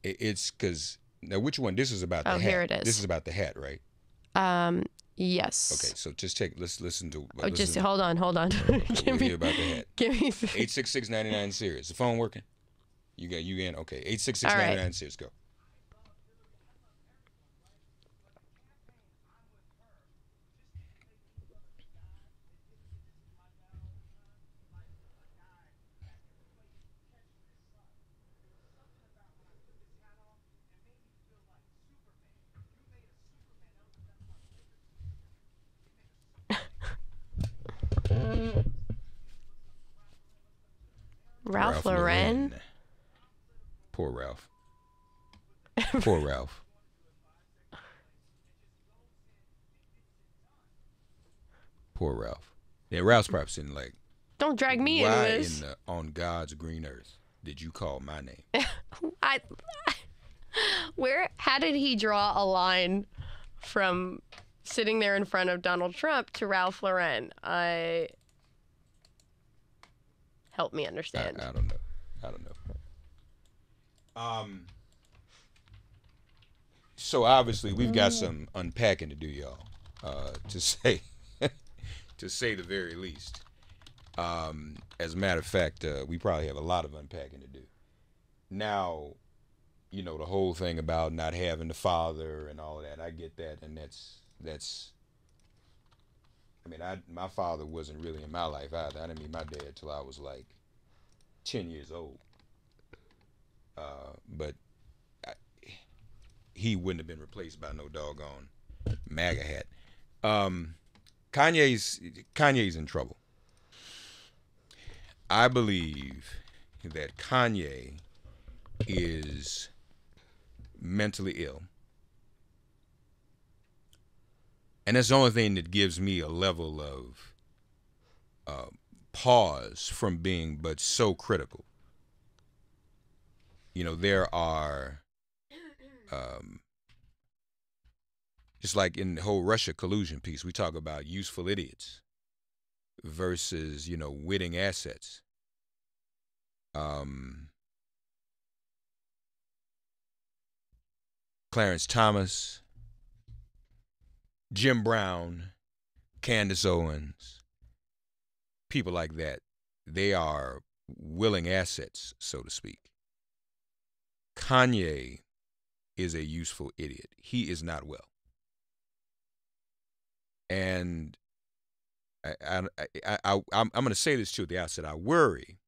It's because now which one? This is about Oh, the here hat. it This is. is about the hat, right? Okay, Yes. so just take let's listen to Oh, just hold on, hold on. okay, give we'll hear me, about the hat. give me. 866-99 series. The phone working? You in? Okay. Eight six All six ninety right. nine series. Go. Ralph Ralph Lauren. Lauren. Poor Ralph. Poor Ralph. Poor Ralph. Yeah, Ralph's probably sitting like, Don't drag me into why in this. the on God's green earth did you call my name? I. Where? How did he draw a line from sitting there in front of Donald Trump to Ralph Lauren? I help me understand. I don't know. I don't know. Um. So obviously we've got some unpacking to do, y'all. To say, to say the very least. As a matter of fact, we probably have a lot of unpacking to do. Now, the whole thing about not having the father and all of that. I get that, and that's. I mean, my father wasn't really in my life either. I didn't meet my dad till I was like 10 years old. But I, he wouldn't have been replaced by no doggone MAGA hat. Um, Kanye's in trouble. I believe that Kanye is mentally ill. And that's the only thing that gives me a level of uh, pause from being but so critical. There are, um, just like in the whole Russia collusion piece, we talk about useful idiots versus, witting assets. Um, Clarence Thomas, Jim Brown, Candace Owens, people like that, they are willing assets, so to speak. Kanye is a useful idiot. He is not well. And I'm going to say this too at the outset. I worry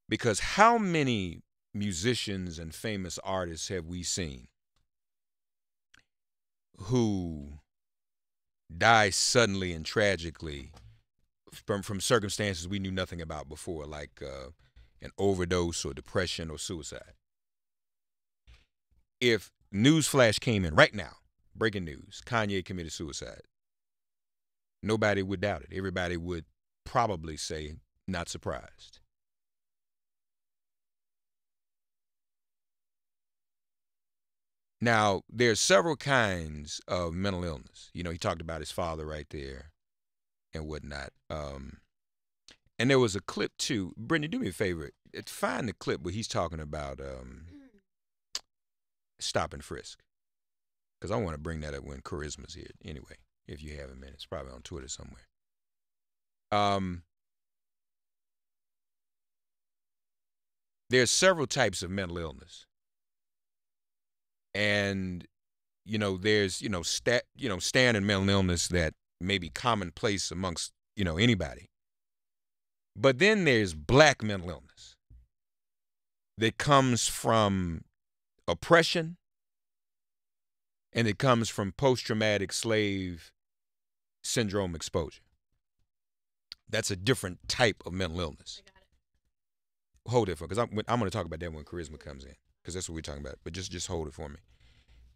because how many musicians and famous artists have we seen who die suddenly and tragically from circumstances we knew nothing about before, like an overdose or depression or suicide? If news flash came in right now, breaking news, Kanye committed suicide, nobody would doubt it. Everybody would probably say, not surprised. Now, there's several kinds of mental illness. He talked about his father right there and whatnot. And there was a clip too. Brittany, do me a favor. Find the clip where he's talking about stop and frisk. Because I want to bring that up when Charisma's here. Anyway, if you have a minute, it's probably on Twitter somewhere. Um, there's several types of mental illness. And there's standard mental illness that may be commonplace amongst anybody. But then there's black mental illness that comes from oppression, and it comes from post-traumatic slave syndrome exposure. That's a different type of mental illness. Hold it for, because I'm going to talk about that when Charisma comes in, because that's what we're talking about. But just hold it for me.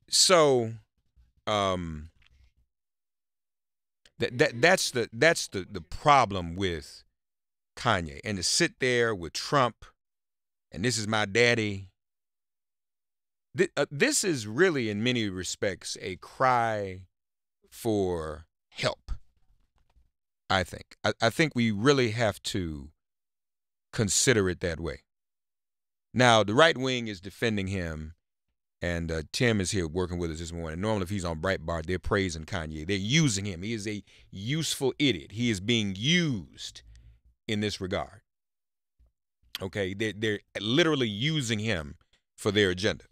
So, um, that's the problem with Kanye, and to sit there with Trump, and this is my daddy. This is really, in many respects, a cry for help. I think. I think we really have to consider it that way. Now, the right wing is defending him, and Tim is here working with us this morning. Normally, if he's on Breitbart, they're praising Kanye. They're using him. He is a useful idiot. He is being used in this regard. Okay, they're literally using him for their agenda.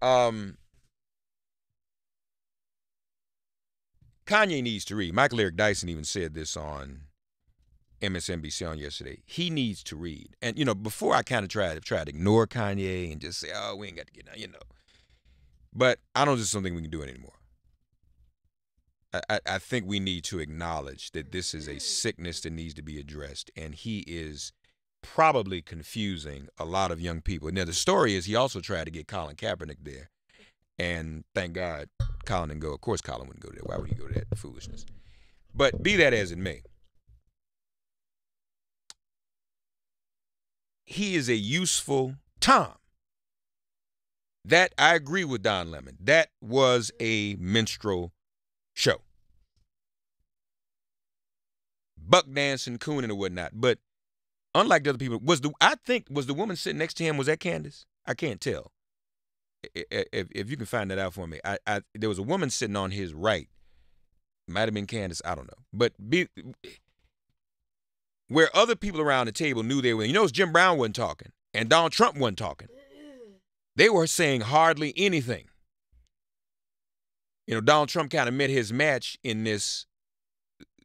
Kanye needs to read. Michael Eric Dyson even said this on MSNBC on yesterday. He needs to read. And, before I kind of tried to ignore Kanye and just say, oh, we ain't got to get down, But I don't think we can do it anymore. I think we need to acknowledge that this is a sickness that needs to be addressed. And he is probably confusing a lot of young people. Now, the story is he also tried to get Colin Kaepernick there. And thank God Colin didn't go. Of course, Colin wouldn't go there. Why would he go to that foolishness? But be that as it may, he is a useful Tom. That, I agree with Don Lemon. That was a minstrel show. Buck dancing, cooning, and whatnot. But unlike the other people, was the woman sitting next to him, was that Candace? I can't tell. If you can find that out for me. There was a woman sitting on his right. Might have been Candace, I don't know. But where other people around the table knew they were, Jim Brown wasn't talking and Donald Trump wasn't talking. They were saying hardly anything. Donald Trump kind of met his match in this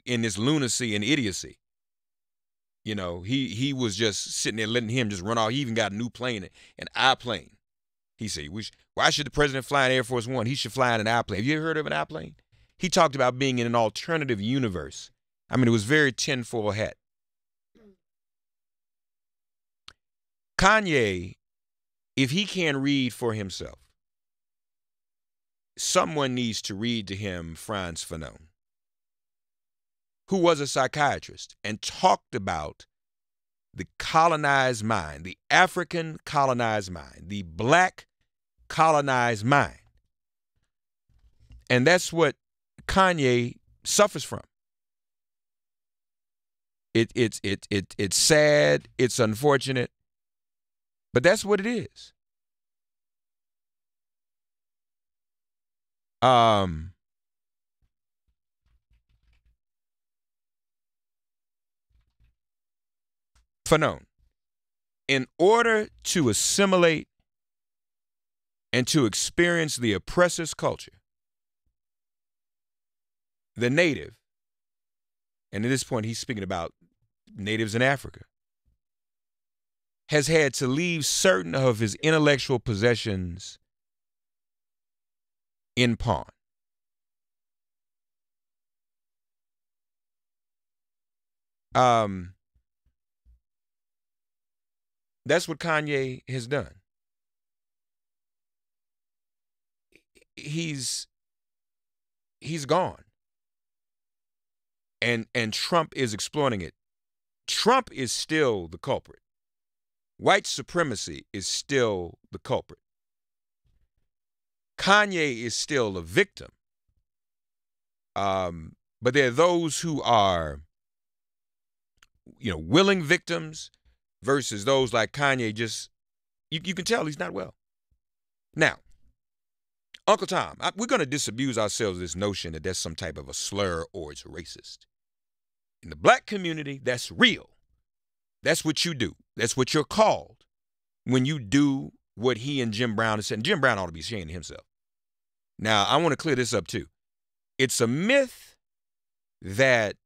lunacy and idiocy. He was just sitting there letting him just run off. He even got a new plane, an I-plane. He said, why should the president fly in Air Force One? He should fly in an airplane. Have you ever heard of an airplane? He talked about being in an alternative universe. I mean, it was very tinfoil hat. Kanye, if he can't read for himself, someone needs to read to him Frantz Fanon, who was a psychiatrist and talked about the colonized mind, the African colonized mind, the black colonized mind. And that's what Kanye suffers from. It's sad, it's unfortunate, but that's what it is. Fanon, in order to assimilate and to experience the oppressor's culture, the native, and at this point he's speaking about natives in Africa, has had to leave certain of his intellectual possessions in pawn. That's what Kanye has done. He's gone. And Trump is exploiting it. Trump is still the culprit. White supremacy is still the culprit. Kanye is still a victim. But there are those who are, willing victims versus those like Kanye you can tell he's not well. Now, Uncle Tom, we're going to disabuse ourselves of this notion that that's some type of a slur or it's racist. In the black community, that's real. That's what you do. That's what you're called when you do what he and Jim Brown have said. And Jim Brown ought to be ashamed of himself. Now, I want to clear this up too. It's a myth that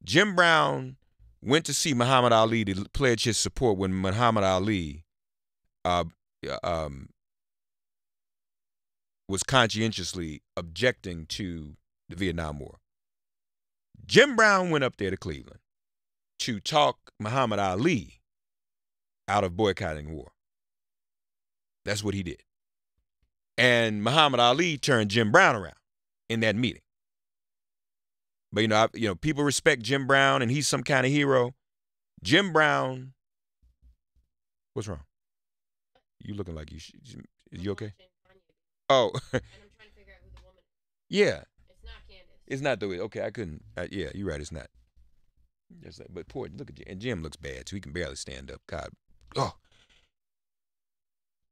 Jim Brown went to see Muhammad Ali to pledge his support when Muhammad Ali was conscientiously objecting to the Vietnam War. Jim Brown went up there to Cleveland to talk Muhammad Ali out of boycotting the war. That's what he did. And Muhammad Ali turned Jim Brown around in that meeting. But, people respect Jim Brown and he's some kind of hero. Jim Brown, what's wrong? You looking like you you okay? Oh. And I'm trying to figure out who the woman is. Yeah. It's not Candace. It's not the way. Okay, I couldn't. Yeah, you're right. It's not. But poor, look at Jim. And Jim looks bad, too. He can barely stand up. God. Oh.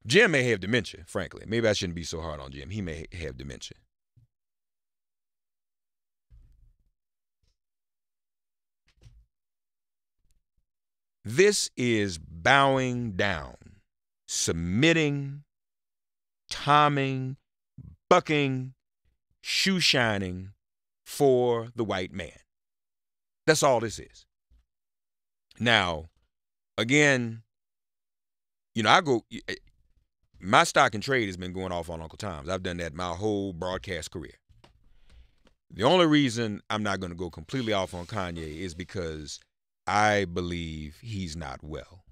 Jim may have dementia, frankly. Maybe I shouldn't be so hard on Jim. He may have dementia. This is bowing down, submitting, tomming, bucking, shoe shining for the white man. That's all this is. Now, again, you know, my stock and trade has been going off on Uncle Tom's. I've done that my whole broadcast career. The only reason I'm not going to go completely off on Kanye is because I believe he's not well.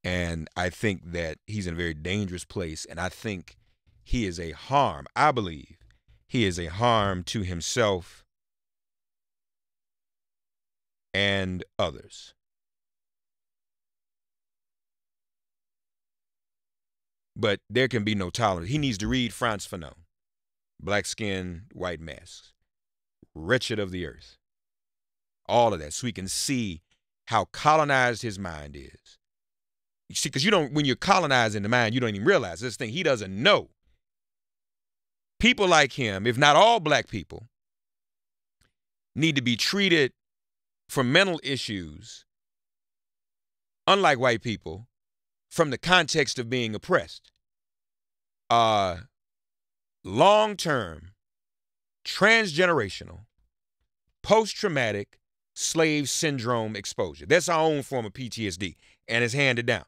And I think that he's in a very dangerous place. And I think he is a harm. I believe he is a harm to himself and others. But there can be no tolerance. He needs to read Frantz Fanon, Black Skin, White Masks, Wretched of the Earth. All of that, so he can see how colonized his mind is. You see, because when you're colonizing the mind, you don't even realize this thing. He doesn't know. People like him, if not all black people, need to be treated for mental issues, unlike white people, from the context of being oppressed. Long-term, transgenerational, post-traumatic slave syndrome exposure. That's our own form of PTSD, and it's handed down.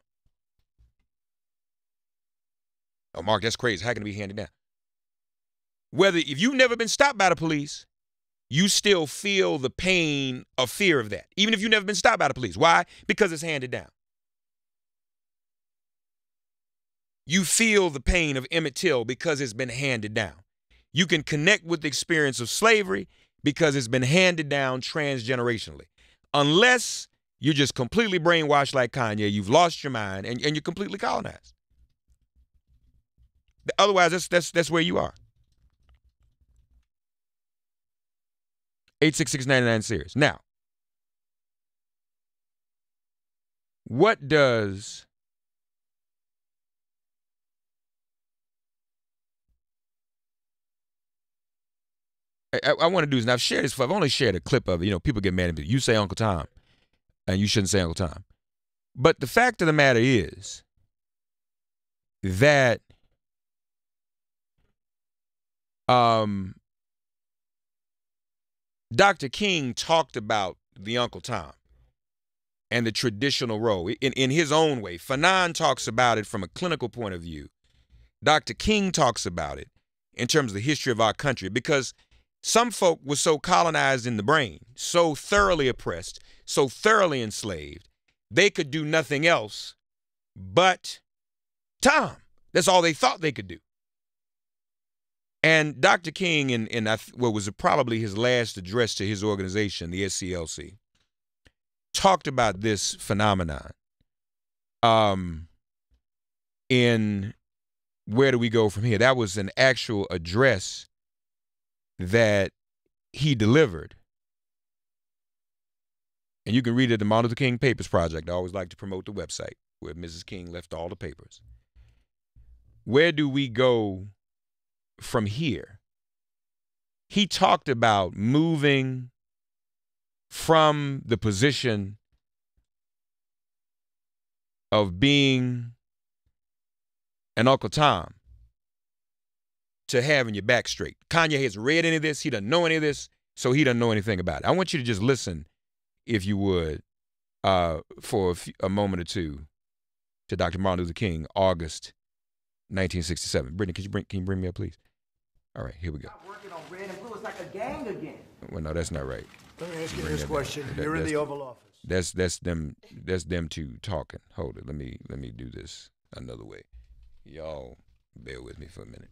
Oh, Mark, that's crazy. How can it be handed down? If you've never been stopped by the police, you still feel the pain of fear of that, even if you've never been stopped by the police. Why? Because it's handed down. You feel the pain of Emmett Till because it's been handed down. You can connect with the experience of slavery because it's been handed down transgenerationally. Unless you're just completely brainwashed like Kanye, you've lost your mind, and you're completely colonized. Otherwise, that's where you are. 866-99-SERIOUS. Now, what does I want to do is, and I've shared this, I've only shared a clip of it. People get mad at me. You say Uncle Tom, and you shouldn't say Uncle Tom. But the fact of the matter is that Dr. King talked about the Uncle Tom and the traditional role in his own way. Fanon talks about it from a clinical point of view. Dr. King talks about it in terms of the history of our country, because some folk were so colonized in the brain, so thoroughly oppressed, so thoroughly enslaved, they could do nothing else but Tom. That's all they thought they could do. And Dr. King, in what was probably his last address to his organization, the SCLC, talked about this phenomenon in Where Do We Go From Here? That was an actual address that he delivered. And you can read it at the Martin Luther King Papers Project. I always like to promote the website where Mrs. King left all the papers. Where do we go from here? He talked about moving from the position of being an Uncle Tom to having your back straight. Kanye hasn't read any of this. He doesn't know any of this, so he doesn't know anything about it. I want you to just listen, if you would, for a moment or two to Dr. Martin Luther King, August 1967. Brittany, can you bring me up, please? All right, here we go. Working on red and blue. It's like a gang again. Well, no, that's not right. Let me ask you this question. You're in the Oval Office. That's them two talking. Hold it. Let me do this another way. Y'all bear with me for a minute.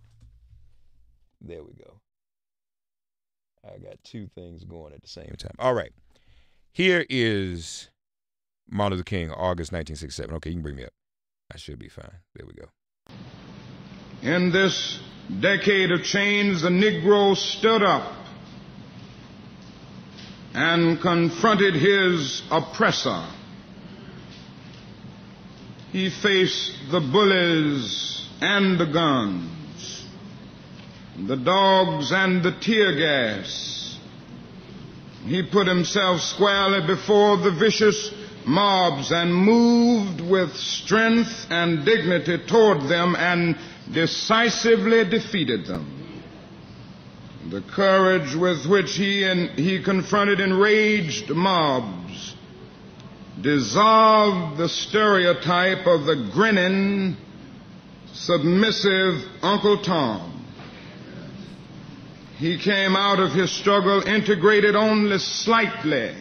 There we go. I got two things going at the same time. All right. Here is Martin Luther King, August 1967. Okay, you can bring me up. I should be fine. There we go. In this decade of change, the Negro stood up and confronted his oppressor. He faced the bullies and the guns, the dogs and the tear gas. He put himself squarely before the vicious mobs and moved with strength and dignity toward them and decisively defeated them. The courage with which he confronted enraged mobs dissolved the stereotype of the grinning, submissive Uncle Tom. He came out of his struggle integrated only slightly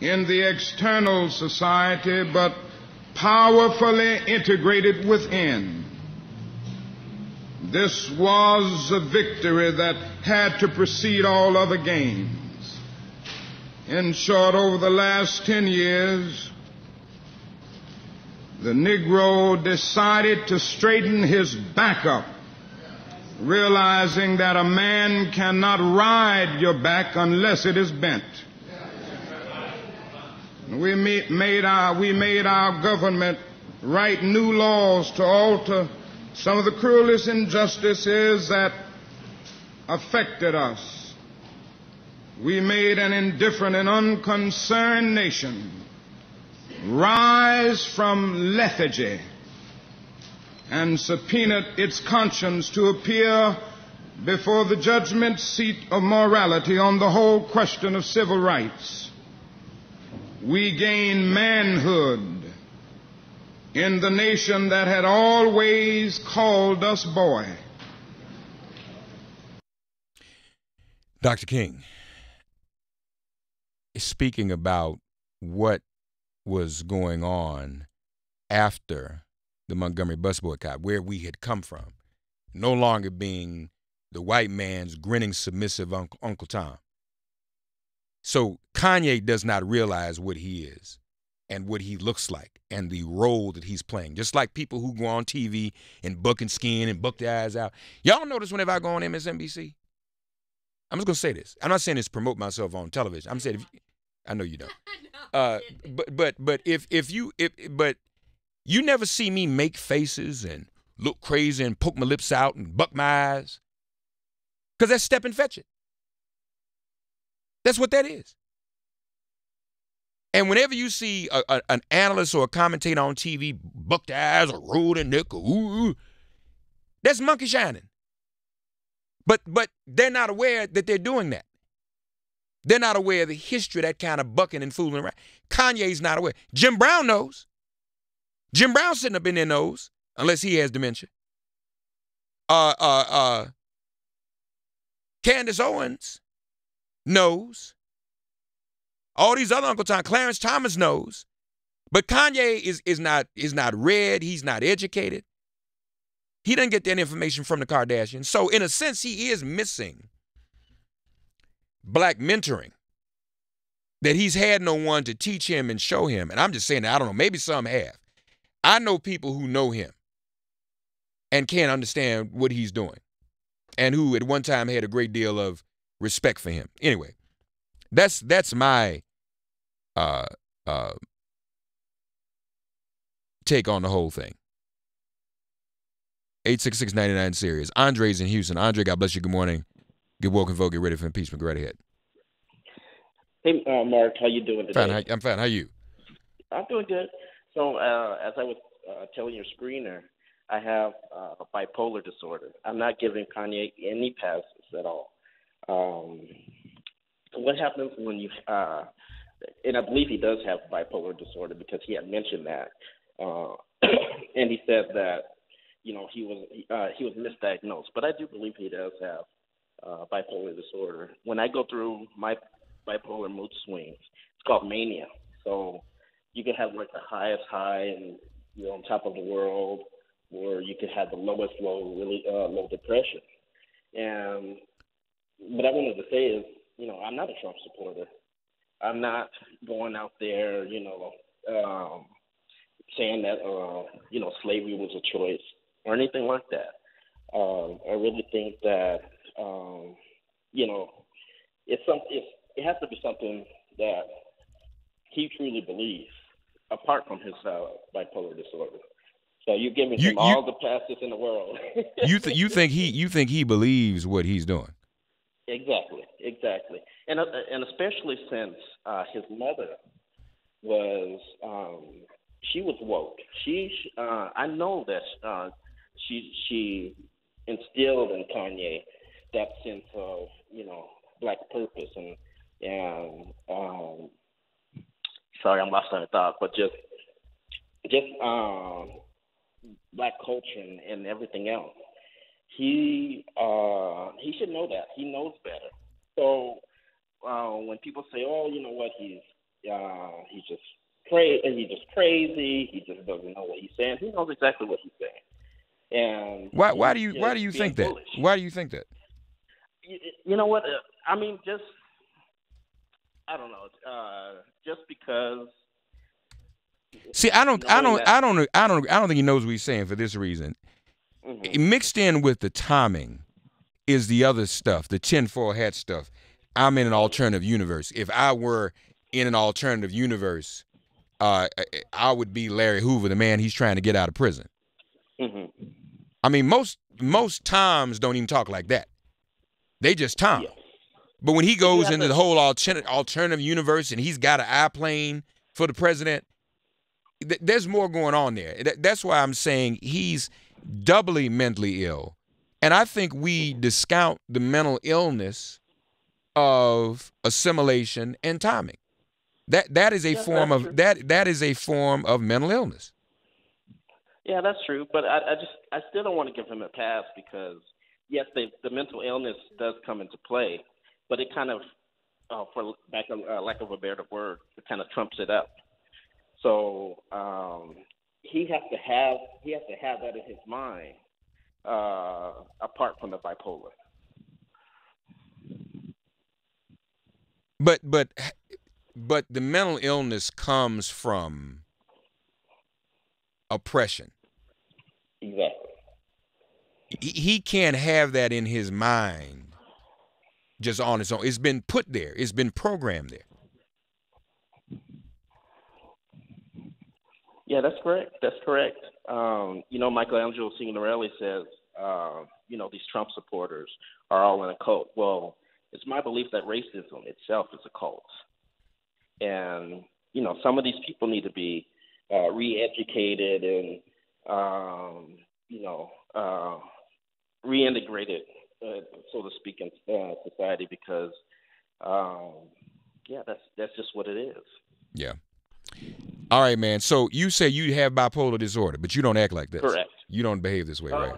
in the external society, but powerfully integrated within. This was a victory that had to precede all other gains. In short, over the last 10 years, the Negro decided to straighten his back up, realizing that a man cannot ride your back unless it is bent. We made our government write new laws to alter some of the cruelest injustices that affected us. We made an indifferent and unconcerned nation rise from lethargy and subpoenaed its conscience to appear before the judgment seat of morality on the whole question of civil rights. We gained manhood in the nation that had always called us boy. Dr. King is speaking about what was going on after the Montgomery bus boycott, where we had come from, no longer being the white man's grinning, submissive Uncle Tom. So Kanye does not realize what he is and what he looks like and the role that he's playing. Just like people who go on TV and buck and skin and buck their eyes out. Y'all notice whenever I go on MSNBC? I'm just going to say this. I'm not saying this to promote myself on television. I'm saying, I know you don't. But you never see me make faces and look crazy and poke my lips out and buck my eyes. Because that's step and fetch it. That's what that is. And whenever you see an analyst or a commentator on TV buck their eyes or roll their neck or ooh, that's monkey shining. But they're not aware that they're doing that. They're not aware of the history of that kind of bucking and fooling around. Kanye's not aware. Jim Brown knows. Jim Brown sitting up in there knows, unless he has dementia. Candace Owens knows. All these other Uncle Tom, Clarence Thomas knows. But Kanye is not read. He's not educated. He doesn't get that information from the Kardashians. So in a sense, he is missing black mentoring. That he's had no one to teach him and show him. And I'm just saying that, I don't know, maybe some have. I know people who know him and can't understand what he's doing. And who at one time had a great deal of respect for him. Anyway, that's my take on the whole thing. 866-99 Sirius. Andre's in Houston. Andre, God bless you. Good morning. Get woke and vote. Get ready for impeachment. Go right ahead. Hey, Mark, how you doing today? Fine. I'm fine. How are you? I'm doing good. So, as I was telling your screener, I have bipolar disorder. I'm not giving Kanye any passes at all. What happens when you and I believe he does have bipolar disorder because he had mentioned that, and he said that he was misdiagnosed. But I do believe he does have bipolar disorder. When I go through my bipolar mood swings, it's called mania. So you can have like the highest high and you're on top of the world, or you could have the lowest low, really low depression. And what I wanted to say is, I'm not a Trump supporter. I'm not going out there, saying that, slavery was a choice or anything like that. I really think that, it has to be something that he truly believes. apart from his bipolar disorder. So you're giving him all the passes in the world. you think he believes what he's doing? Exactly, and especially since his mother was she was woke. I know that she instilled in Kanye that sense of black purpose and sorry, I'm lost in thought, but just black culture and everything else. He should know that. He knows better. So when people say, "Oh, you know what? He's just crazy. He just doesn't know what he's saying," he knows exactly what he's saying. And why do you think that? Foolish. Why do you think that? You know what? I mean, just I don't know. Just because. See, I don't think he knows what he's saying for this reason. Mm-hmm. Mixed in with the timing is the other stuff, the tinfoil hat stuff. I'm in an alternative universe. If I were in an alternative universe, I would be Larry Hoover, the man he's trying to get out of prison. Mm-hmm. I mean, most Toms don't even talk like that. They just Tom. Yeah. But when he goes into the whole alternative universe and he's got an airplane for the president, there's more going on there. That's why I'm saying he's doubly mentally ill. And I think we discount the mental illness of assimilation and timing. That is a form of that is a form of mental illness. Yeah, that's true. But I still don't want to give him a pass because yes, the mental illness does come into play, but it kind of, for lack of a better word, it kind of trumps it up. So he has to have that in his mind, apart from the bipolar. But the mental illness comes from oppression. Exactly. He can't have that in his mind just on its own. It's been put there. It's been programmed there. Yeah, that's correct. Michelangelo Signorelli says, these Trump supporters are all in a cult. Well, it's my belief that racism itself is a cult. And, some of these people need to be re-educated and, reintegrated, so to speak, in society because, that's just what it is. Yeah. All right, man. So you say you have bipolar disorder, but you don't act like this. Correct. You don't behave this way, right?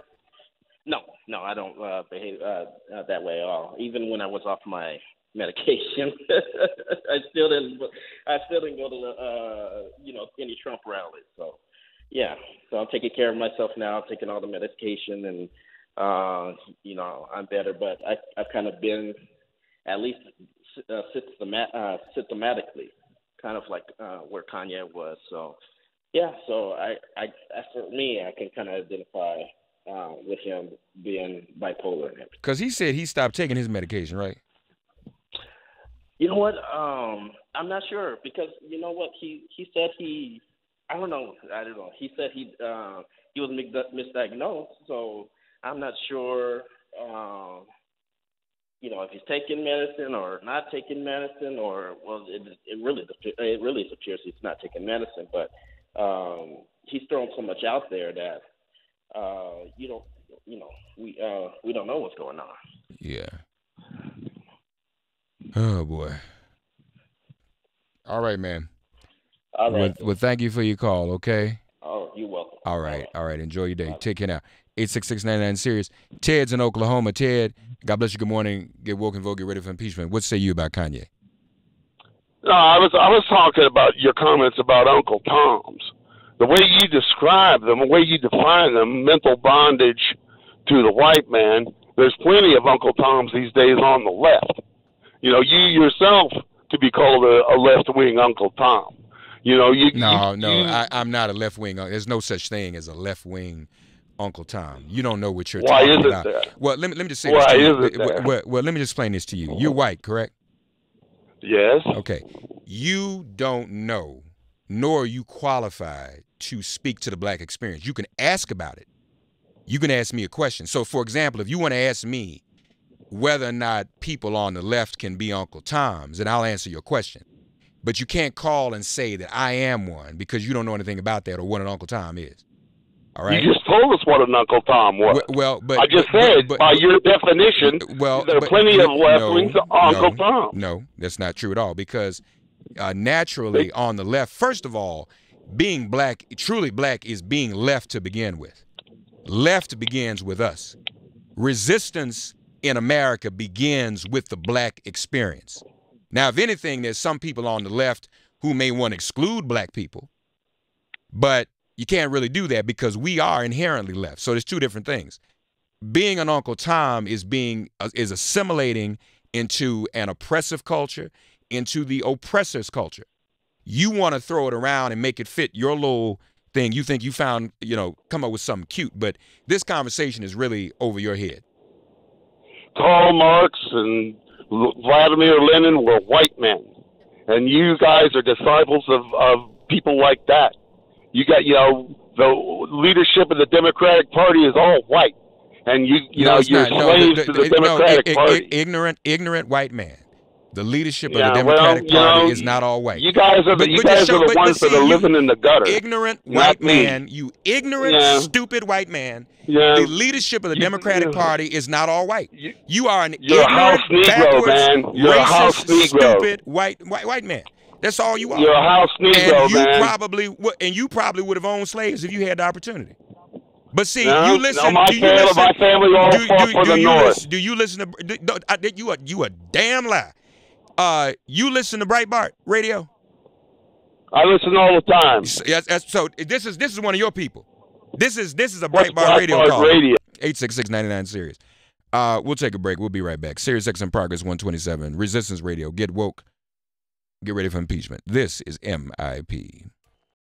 No, I don't behave that way at all. Even when I was off my medication, I still didn't go to any Trump rallies. So yeah, so I'm taking care of myself now. I'm taking all the medication, and I'm better. But I've kind of been at least systematically. Kind of like where Kanye was. So, yeah. So I for me, I can kind of identify with him being bipolar. Because he said he stopped taking his medication, right? You know what? I'm not sure because you know what he said I don't know. He said he was misdiagnosed. So I'm not sure. If he's taking medicine or not taking medicine, or it really appears he's not taking medicine. But he's throwing so much out there that we don't know what's going on. Yeah. Oh boy. All right, man. All right. Well, thank you for your call. Okay. Oh, you're welcome. All right. Enjoy your day. Take care now. 866-99-SIRIUS. Ted's in Oklahoma. Ted, God bless you. Good morning. Get woke and vote. Get ready for impeachment. What say you about Kanye? No, I was talking about your comments about Uncle Tom's. The way you describe them, the way you define them, mental bondage to the white man, there's plenty of Uncle Toms these days on the left. You yourself to be called a left-wing Uncle Tom. I'm not a left-wing. There's no such thing as a left-wing Uncle Tom. You don't know what you're talking about. There? Well, let me just say Why this is it there? Well, let me just explain this to you. You're white, correct? Yes. Okay. You don't know nor are you qualified to speak to the black experience. You can ask about it. You can ask me a question. So, for example, if you want to ask me whether or not people on the left can be Uncle Toms, then I'll answer your question. But you can't call and say that I am one because you don't know anything about that or what an Uncle Tom is. All right. You just told us what an Uncle Tom was. But I just said, by your definition, there are plenty of left-wings Uncle Tom. No, that's not true at all because naturally on the left, first of all, being black, truly black, is being left to begin with. Left begins with us. Resistance in America begins with the black experience. Now, if anything, there's some people on the left who may want to exclude black people, but you can't really do that because we are inherently left. So there's two different things. Being an Uncle Tom is assimilating into an oppressive culture, into the oppressor's culture. You want to throw it around and make it fit your little thing. You think you found, come up with something cute, but this conversation is really over your head. Karl Marx and Vladimir Lenin were white men, and you guys are disciples of people like that. You got, the leadership of the Democratic Party is all white, and you're slaves to the Democratic Party. Ignorant white man. The leadership of the Democratic Party is not all white. You guys are the ones that are living in the gutter. Ignorant white man. You ignorant, stupid white man. Yeah. The leadership of the Democratic Party is not all white. You are an ignorant, house Negro, man. You're racist, a house Negro. Stupid white man. That's all you are. You're a house Negro, and you probably would have owned slaves if you had the opportunity. But see, no, you listen. No, my family all fought for the North. Do you listen to? You a damn lie. You listen to Breitbart radio? I listen all the time. So this is one of your people. This is a Breitbart radio call. 866-99-SIRIUS. We'll take a break. We'll be right back. Sirius XM Progress 127. Resistance Radio. Get woke. Get ready for impeachment. This is MIP.